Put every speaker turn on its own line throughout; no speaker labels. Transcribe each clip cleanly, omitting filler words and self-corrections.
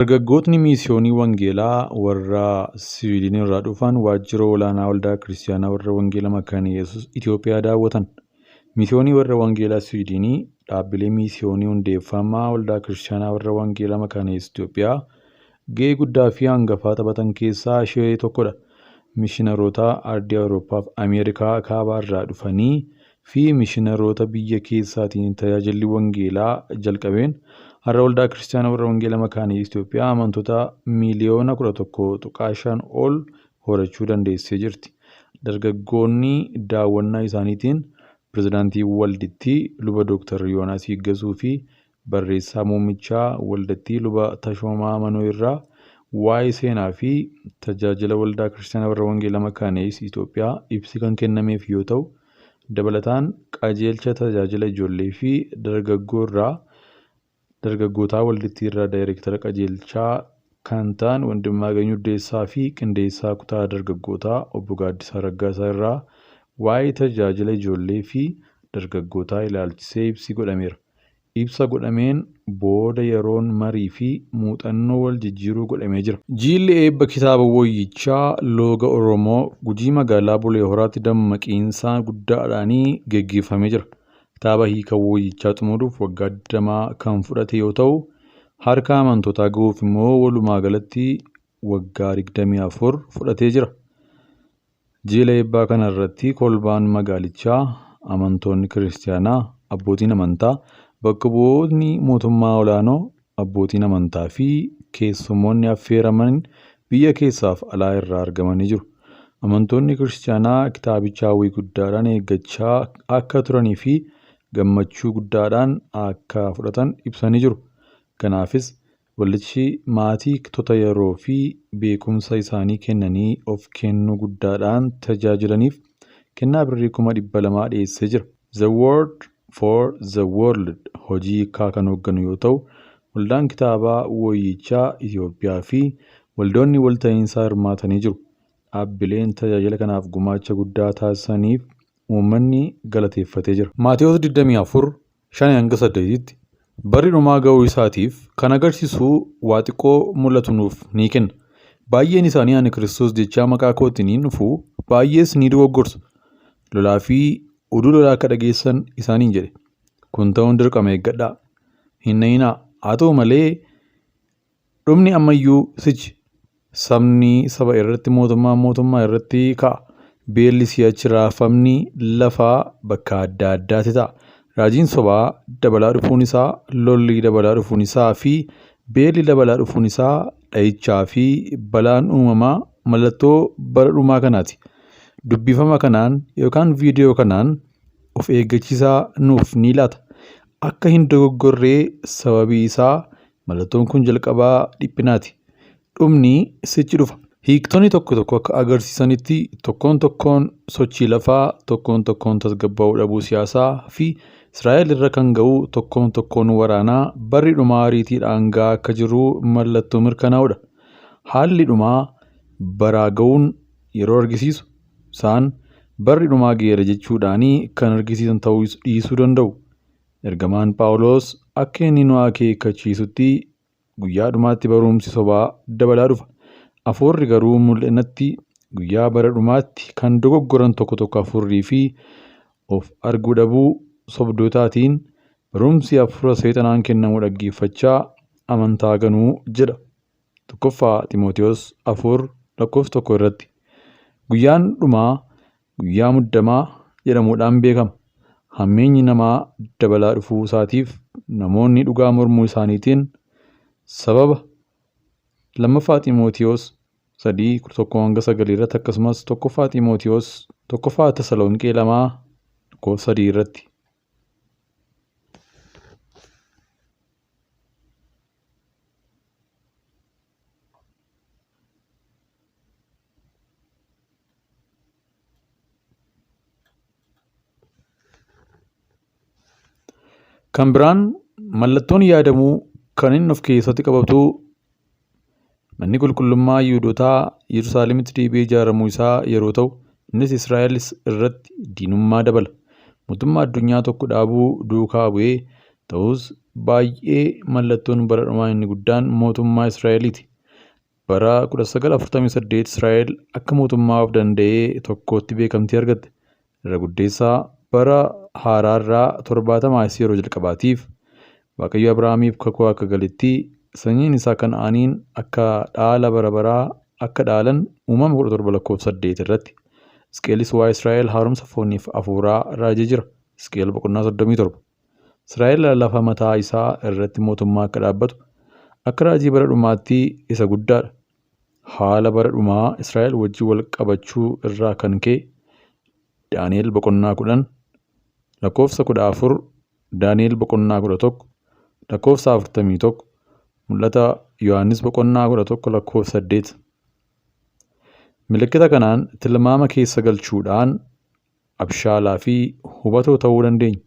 Dargaggootni Miisiyoonii Wangeelaa warra Siwiidin irraa dhufan waajjira olaanaa waldaa Kiristaanaa warra Wangeelaa Makaana Yesuus Itoophiyaa daawwatan. Miisiyoonii warra Wangeelaa Siwiidinii dhaabbilee miisiyoonii hundeeffamaa waldaa Kiristaanaa warra Wangeelaa Makaana Yesuus Itoophiyaa gahee guddaa fi hangafaa taphatan keessaa ishee tokkodha. Mishiinaroota ardii Awurooppaa fi Ameerikaa kaabaa irraa dhufanii fi mishiinaroota biyya keessaatiin tajaajilli Wangeelaa jalqabeen har'a waldaa Kiristaanaa warra Wangeelaa Makaana Yesuus Itoophiyaa amantoota miiliyoona 11.5 ol horachuu dandeessee jirti. Dargaggoonni daawwannaa isaaniitiin pirezidaantii waldittii luba Dr. Yoonaas Higgasuu fi barreessaa muummichaa waldittii luba Tashoomaa Manoo irraa waa'ee seenaa fi tajaajila waldaa Kiristaanaa warra Wangeelaa Makaana Yesuus Itoophiyaa ibsi kan kennameef yoo ta'u, dabalataan qajeelcha tajaajila ijoollee fi dargaggootaa waldittii irraa daayireektara qajeelchaa kan ta'an Wandimmaagany Urdeessaa fi qindeessaa kutaa dargaggootaa obbo Gaaddisaa Raggaasaa irraa waa'ee tajaajila ijoollee fi dargaggootaa ilaalchisee ibsi godhameera. Ibsa godhameen booda yeroon marii fi muuxannoo wal jijjiiruu godhamee jira. Jilli eebba kitaaba Wooyyichaa Looga Oromoo Gujii magaalaa Bulee Horaatti dammaqiinsa guddaadhaan geggeeffamee jira. Kitaaba hiika Wooyyichaa xumuruuf waggaa 20 kan fudhate yoo ta'u, harka amantootaa gahuuf immoo walumaa galatti waggaa 24 fudhatee jira. Jila eebbaa kanarratti kolbaan magaalichaa, amantoonni kiristaanaa, abbootiin amantaa, bakka bu'oonni mootummaa olaanoo, abbootiin amantaa fi keessummoonni affeeraman biyya keessaaf alaa irraa argamanii jiru. Amantoonni kiristaanaa kitaabicha hawwii guddaadhaan eeggachaa akka turanii fi gammachuu guddaadhaan akka fudhatan ibsanii jiru. Kanaafis waldichi maatii kitoota yeroo fi beekumsa isaanii kennanii of kennuu guddaadhaan tajaajilaniif kennaa birrii 200,000 dhiyeessee jira. The Word for the World hojii hiikaa kan hoogganu yoo ta'u, waldaan kitaabaa Wooyyichaa Itoophiyaa fi waldoonni walta'iinsaa hirmaatanii jiru. Dhaabbileen tajaajila kanaaf gumaacha guddaa taasisaniif uummanni galateeffatee jira. Maatewos 24:5-8tti barri dhumaa ga'uu isaatiif kan agarsiisu waa xiqqoo mul'atu nuuf ni kenna. Baay'een isaanii ani Kiristoos jechaa maqaa kootiin hin dhufu, baay'ees ni dogoggorsu. Lolaa fi oduu lolaa akka dhageessan isaaniin jedhe. Kun ta'uun dirqama eeggadhaa. Hin na'inaa. Haa ta'u malee dhumni ammayyuu sichi. Sabni saba irratti, mootummaa irratti ka'a. Beelli si'achi raafamni lafaa bakka adda addaatti ta'a. Raajiin sobaa dabalaa dhufuun isaa, lolli dabalaa dhufuun isaa fi beelli dabalaa dhufuun isaa dhahichaa fi balaan uumamaa mallattoo bara dhumaa kanaati. Dubbifama kanaan yookaan viidiyoo kanaan of eeggachiisaa nuuf ni laata. Akka hin dogoggorree sababii isaa mallattoon kun jalqabaa dhiphinaati. Dhumni sichi dhufa. Hiiktonni tokko akka agarsiisanitti tokkoon sochii lafaa, tokkoon tasgabbaa'uu dhabuu siyaasaa fi Israa'el irra kan ga'u tokkoon waraanaa barri dhumaa ariitiidhaan ga'aa akka jiru mallattoo mirkanaa'udha. Haalli dhumaa baraa ga'uun yeroo argisiisu isaan barri dhumaa ga'eera jechuudhaan kan argisiisan ta'uu dhiisuu danda'u. Ergamaan Phaawulos akka inni nu akeekkachiisutti guyyaa dhumaatti barumsi sobaa dabalaa dhufa. Afuurri garuu mul'inatti guyyaa bara dhumaatti kan dogoggoran tokko afuurrii fi of arguu dhabuu sobdootaatiin barumsi hafuura seexanaan kennamu dhaggeeffachaa amantaa ganuu jedha. 1 Xiimotewos 4:1 irratti. Guyyaan dhumaa guyyaa muddamaa jedhamuudhaan beekama. Hammeenyi namaa dabalaa dhufuu isaatiif namoonni dhugaa mormuu isaaniitiin sababa. 2 Xiimotewos 3:1-9 irratti akkasumas 1 Xiimotewos 1 Tasaloniqee 2:3 irratti. Kan biraan mallattoon yaadamuu kan inni of keessatti qabatu manni qulqullummaa Yihuudootaa Yerusaalemitti deebi'ee ijaaramuu isaa yeroo ta'u, innis Israa'el irratti diinummaa dabala. Mootummaa addunyaa tokko dhaabuu duukaa bu'ee ta'us baay'ee mallattoon bara dhumaa inni guddaan mootummaa Israa'eliiti. Bara 1948 Israa'el akka mootummaa of danda'ee tokkootti beekamtii argatte. Irra guddeessaa bara haaraarraa 70 yeroo jalqabaatiif Waaqayyo Abrahaamiif kakuu akka galetti sanyiin isaa Kana'aaniin akka dhaala bara baraa akka dhaalan Uumama 17:8 irratti Hisqeelis waa'ee Israa'el haaromsa fooniif hafuuraa raajee jira. Hisqeel 37. Israa'el lafa mataa isaa irratti mootummaa akka dhaabbatu akka raajii bara dhumaatti isa guddaadha. Haala bara dhumaa Israa'el wajjin wal qabachuu irraa kan ka'e Daani'el 10 lakkoofsa 14, Daani'el 11 lakkoofsa 41, mul'ata Yohaannis 11 lakkoofsa 8. Milikkita kanaan tilmaama keessa galchuudhaan abshaalaa fi hubatoo ta'uu dandeenya.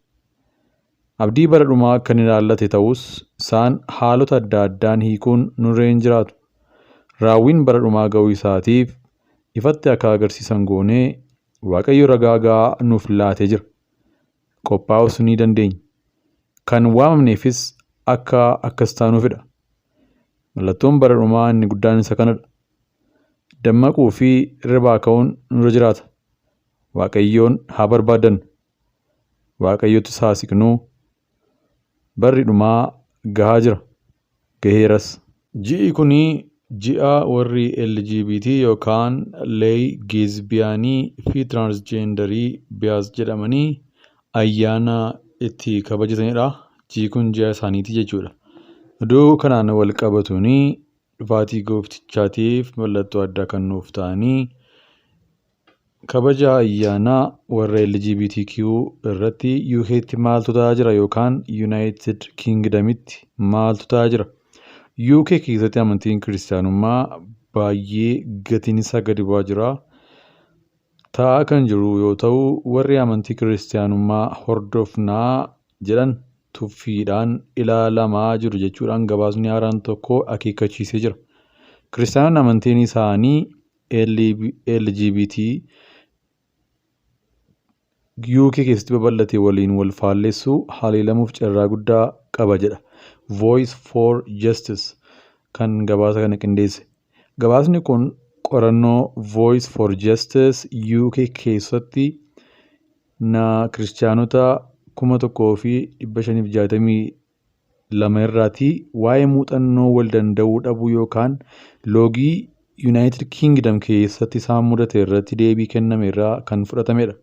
Abdii bara dhumaa kan ilaallate ta'us isaan haalota adda addaan hiikuun nurra hin jiraatu. Raawwiin bara dhumaa ga'uu isaatiif ifatti akka agarsiisan goonee Waaqayyo ragaa gahaa nuuf laatee jira. Qophaa'us ni dandeenya. Kan waamamneefis akka akkas taanuufidha. Mallattoon bara dhumaa inni guddaan isa kanadha. Dammaquu fi irraa ka'uun nurra jiraata. Waaqayyoon haa barbaadannu. Waaqayyotti haa siqnuu. Barri dhumaa gahaa jira. Gaheeras. Ji'i kunii ji'a warri LGBT yookaan geezbiyaanii fi tiraansjeendarii biyaas jedhamanii ayyaana itti kabajatanidha. Ji'i kun ji'a isaaniiti jechuudha. Iddoo kanaan wal qabatuuni dhufaatii gooftichaatiif mallattoo addaa kan nuuf ta'anii kabaja ayyaanaa warra LGBTQ irratti UK'tti maaltu ta'aa jira yookaan United Kingdamitti maaltu ta'aa jira? UK keessatti amantiin kiristaanummaa baay'ee gatiin isaa gadi bu'aa jira. Ta'aa kan jiru yoo ta'u warri amantii kiristaanummaa hordofnaa jedhan tuffiidhaan ilaalamaa jiru jechuudhaan gabaasni haaraan tokko akeekkachiisee jira. Kiristaanonni amantiin isaanii LGBT UK keessatti babal'ate waliin wal faalleessuu haleelamuuf carraa guddaa qaba jedha. Voice for Justice kan gabaasa kana qindeesse. Gabaasni kun qorannoo Voice for Justice UK keessatti kiristaanota 1,562 irraatii waa'ee muuxannoo wal danda'uu dhabuu yookaan loogii United Kingdom keessatti isaan mudate irratti deebii kenname irraa kan fudhatamedha.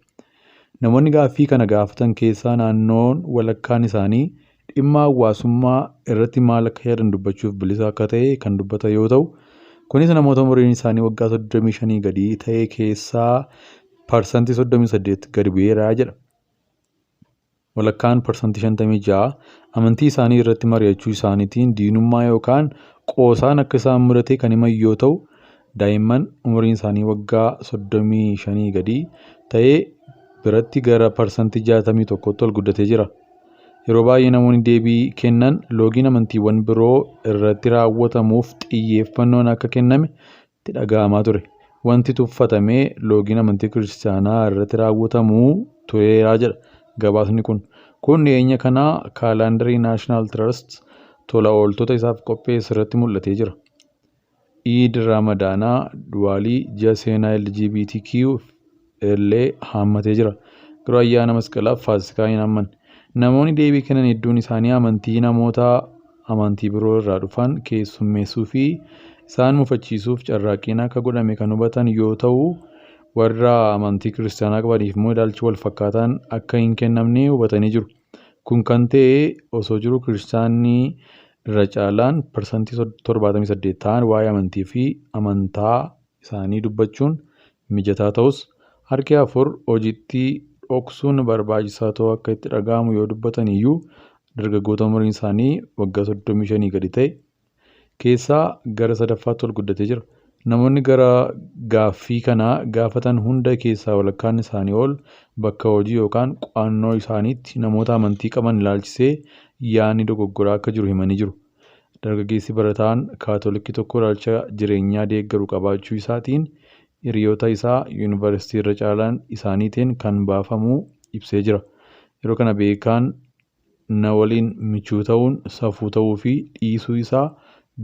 Namoonni gaaffii kana gaafatan keessaa naannoon walakkaan isaanii dhimma hawaasummaa irratti maal akka yaadan dubbachuuf bilisa akka ta'e kan dubbatan yoo ta'u, kunis namoota umuriin isaanii waggaa 35 gadi ta'e keessaa parsantii 38 gadi bu'eera jedha. Walakkaan parsantii 56 amantii isaanii irratti mari'achuu isaaniitiin diinummaa yookaan qoosaan akka isaan mudate kan himan yoo ta'u, daa'imman umuriin isaanii waggaa 35 gadi ta'e biratti gara parsantii 61tti ol guddatee jira. Yeroo baay'ee namoonni deebii kennan loogiin amantiiwwan biroo irratti raawwatamuuf xiyyeeffannoon akka kenname itti dhaga'amaa ture. Wanti tuffatamee loogiin amantii kiristaanaa irratti raawwatamuu tureera jedha gabaasni kun. Kun dhiyeenya kanaa kaalaandarii Naashinaal Tirust tola ooltota isaaf qopheesse irratti mul'atee jira. Iid Ramadaanaa Duwaalii ji'a seenaa LGBTQ illee haammatee jira. Garuu ayyaana masqalaaf Faasikaa hin hammanne. Namoonni deebii kennan hedduun isaanii amantii namoota amantii biroo irraa dhufan keessummeessuu fi isaan mufachiisuuf carraaqqiin akka godhame kan hubatan yoo ta'u, warra amantii kiristaanaa qabaniif immoo ilaalchi wal fakkaataan akka hin kennamne hubatanii jiru. Kun kan ta'e osoo jiru kiristaanni irra caalaan parsantii 78 ta'an waa'ee amantii fi amantaa isaanii dubbachuun mijataa ta'us harki 4 hojiitti dhoksuun barbaachisaa ta'uu akka itti dhaga'amu yoo dubbatan iyyuu dargaggoota umuriin isaanii waggaa 35 gadi ta'e keessaa gara sadaffaatti ol guddatee jira. Namoonni gara gaaffii kanaa gaafatan hunda keessaa walakkaan isaanii ol bakka hojii yookaan qo'annoo isaaniitti namoota amantii qaban ilaalchisee yaadni dogoggoraa akka jiru himanii jiru. Dargaggeessi barataan kaatolikii tokko ilaalcha jireenyaa deeggaru qabaachuu isaatiin hiriyoota isaa yuunivarsiitii irra caalaan isaaniitiin kan baafamuu ibsee jira. Yeroo kana beekaan na waliin michuu ta'uun safuu ta'uu fi dhiisuu isaa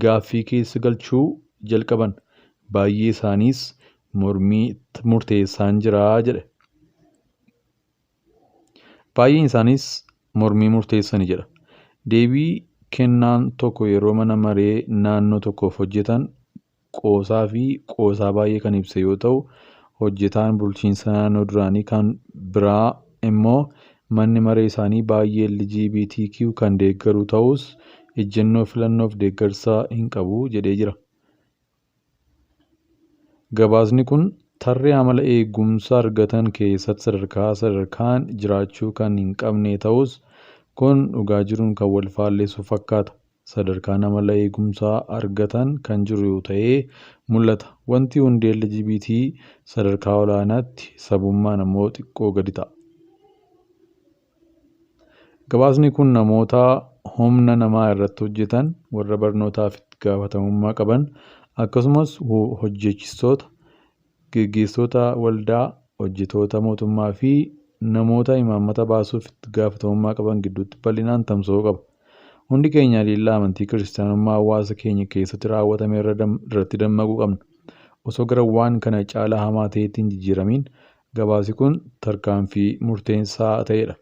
gaaffii keessa galchuu jalqaban. Baay'ee isaaniis mormii murteessaan jira jedhe. Baay'een isaanis mormii murteessani jedha. Deebii kennaan tokko yeroo mana maree naannoo tokkoof hojjetan qoosaa fi qoosaa baay'ee kan ibse yoo ta'u, hojjetaan bulchiinsa naannoo duraanii kan biraa immoo manni maree isaanii baay'ee LGBTQ kan deeggaru ta'us ejjennoo filannoof deeggarsa hin qabu jedhee jira. Gabaasni kun tarree amala eegumsa argatan keessatti sadarkaan jiraachuu kan hin qabne ta'us kun dhugaa jiruun kan wal faalleessu fakkaata. Sadarkaan amala eegumsaa argatan kan jiru ta'ee mul'ata. Wanti hundi LGBT sadarkaa olaanaatti sabummaan ammoo xiqqoo gadi ta'a. Gabaasni kun namoota humna namaa irratti hojjetan, warra barnootaaf itti gaafatamummaa qaban, akkasumas hojjechiistota, gaggeessitoota waldaa, hojjetoota mootummaa fi namoota imaammata baasuuf itti gaafatamummaa qaban gidduutti bal'inaan tamsa'uu qaba. Hundi keenya haleellaa amantii kiristaanummaa hawaasa keenya keessatti raawwatame irratti dammaquu qabna. Osoo gara waan kana caalaa hamaa ta'eetti hin jijjiiramiin gabaasi kun tarkaanfii murteessaa ta'edha.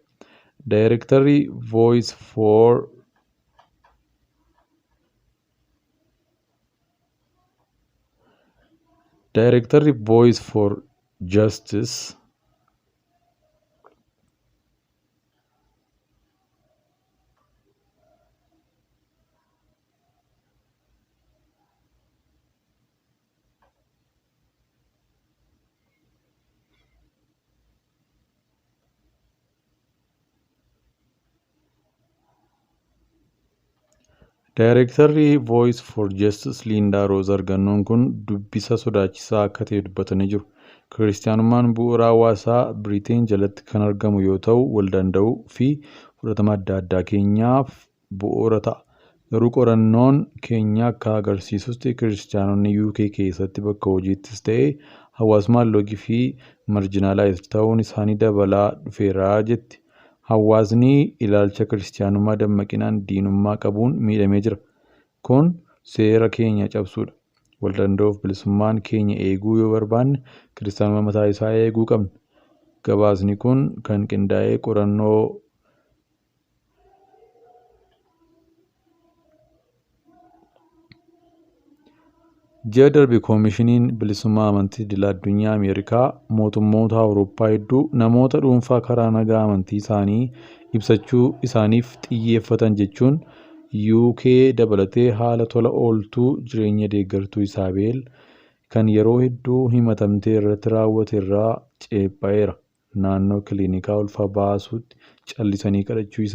Daayirektarri Voice for Justice Liindaa Roos argannoon kun dubbisa sodaachisaa akka ta'e dubbatanii jiru. Kiristaanummaan bu'uura hawaasaa Biriteen jalatti kan argamu yoo ta'u, wal danda'uu fi fudhatama adda addaa keenyaaf bu'uura ta'a. Garuu qorannoon keenya akka agarsiisutti kiristaanonni UK keessatti bakka hojiittis ta'ee hawaasummaan loogii fi marjinaalaayizd ta'uun isaanii dabalaa dhufeera jetti. Hawaasni ilaalcha kiristaanummaa dammaqinaan diinummaa qabuun miidhamee jira. Kun seera keenya cabsuudha. Wal danda'uuf bilisummaan keenya eeguu yoo barbaanne kiristaanummaa mataa isaa eeguu qabna. Gabaasni kun kan qindaa'e qorannoo ji'a darbe koomishiniin bilisummaa amantii idil addunyaa Ameerikaa mootummoota Awurooppaa hedduu namoota dhuunfaa karaa nagaa amantii isaanii ibsachuu isaaniif xiyyeeffatan jechuun UK dabalatee haala tola ooltuu jireenya deeggartuu Isaabeel kan yeroo hedduu himatamtee irratti raawwate irraa ceepha'eera. Naannoo kiliinikaa ulfa baasuutti callisanii kadhachuu